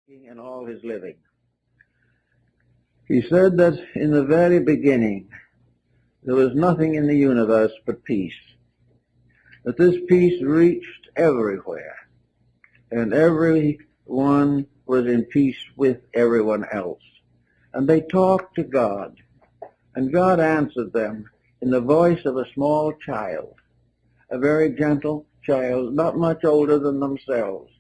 in all his living. He said that in the very beginning there was nothing in the universe but peace, that this peace reached everywhere, and everyone was in peace with everyone else. And they talked to God, and God answered them in the voice of a small child, a very gentle child, not much older than themselves,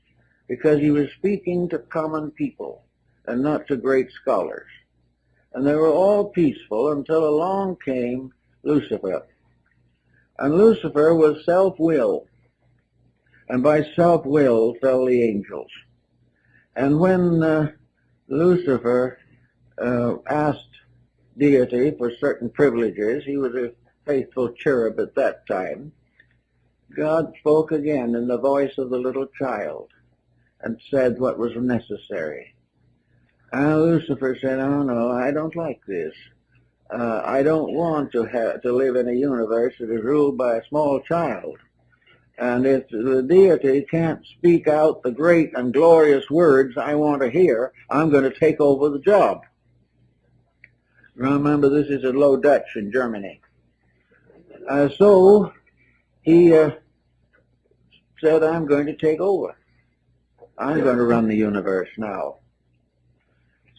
because he was speaking to common people and not to great scholars. And they were all peaceful until along came Lucifer. And Lucifer was self-will, and by self-will fell the angels. And when Lucifer asked deity for certain privileges, he was a faithful cherub at that time, God spoke again in the voice of the little child and said what was necessary. And Lucifer said, "Oh no, I don't like this. I don't want to live in a universe that is ruled by a small child. And if the deity can't speak out the great and glorious words I want to hear, I'm going to take over the job." Remember, this is in Low Dutch in Germany. So he said, "I'm going to take over. I'm going to run the universe now."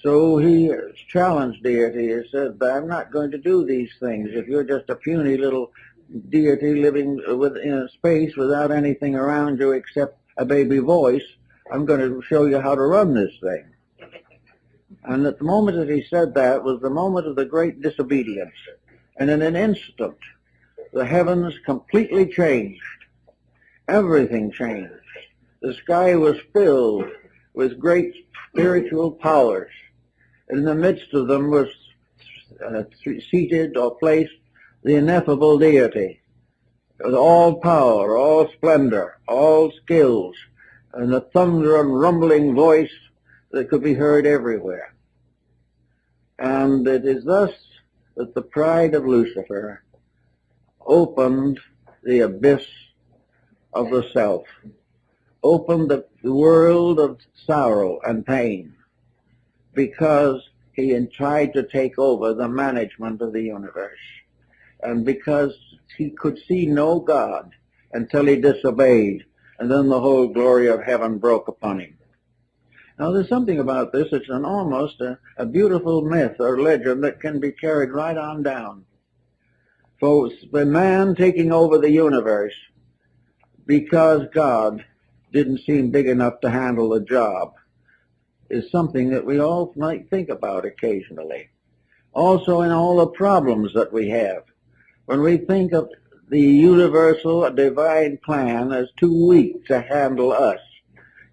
So he challenged deity. He said, "I'm not going to do these things. If you're just a puny little deity living in space without anything around you except a baby voice, I'm going to show you how to run this thing." And at the moment that he said that was the moment of the great disobedience. And in an instant, the heavens completely changed. Everything changed. The sky was filled with great spiritual powers. In the midst of them was seated or placed the ineffable deity, with all power, all splendor, all skills, and the thunder and rumbling voice that could be heard everywhere. And it is thus that the pride of Lucifer opened the abyss of the self, opened the world of sorrow and pain, because he had tried to take over the management of the universe, and because he could see no God until he disobeyed, and then the whole glory of heaven broke upon him. Now there's something about this, it's almost a beautiful myth or legend that can be carried right on down. For the man taking over the universe because God didn't seem big enough to handle the job is something that we all might think about occasionally. Also in all the problems that we have. When we think of the universal divine plan as too weak to handle us,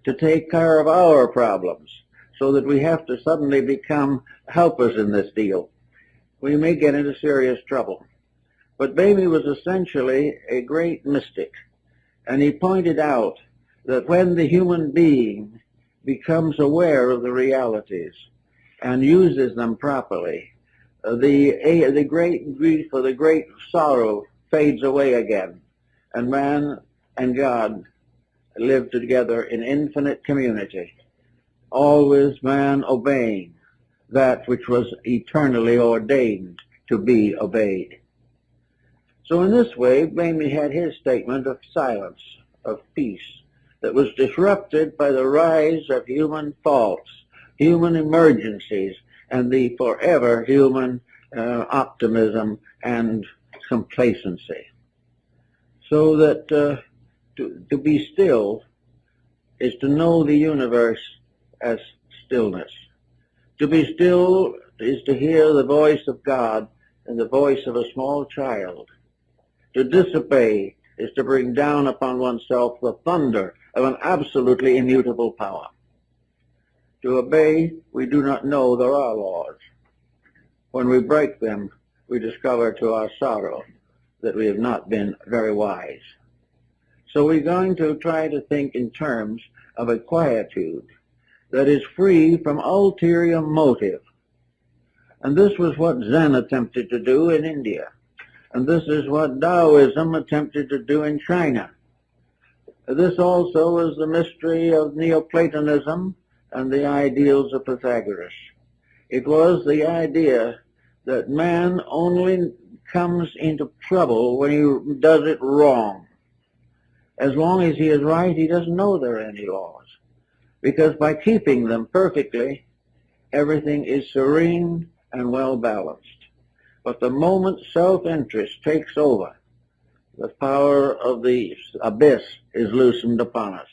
to take care of our problems, so that we have to suddenly become helpers in this deal, we may get into serious trouble. But Baby was essentially a great mystic, and he pointed out that when the human being becomes aware of the realities and uses them properly, the great grief or the great sorrow fades away again, and man and God live together in infinite community, always man obeying that which was eternally ordained to be obeyed. So in this way, Bamey had his statement of silence, of peace, that was disrupted by the rise of human faults, human emergencies, and the forever human optimism and complacency. So that to be still is to know the universe as stillness. To be still is to hear the voice of God and the voice of a small child. To disobey is to bring down upon oneself the thunder of an absolutely immutable power. To obey, we do not know there are laws. When we break them, we discover to our sorrow that we have not been very wise. So we're going to try to think in terms of a quietude that is free from ulterior motive. And this was what Zen attempted to do in India. And this is what Taoism attempted to do in China. This also is the mystery of Neoplatonism and the ideals of Pythagoras. It was the idea that man only comes into trouble when he does it wrong. As long as he is right, he doesn't know there are any laws, because by keeping them perfectly, everything is serene and well balanced. But the moment self-interest takes over, the power of the abyss is loosened upon us.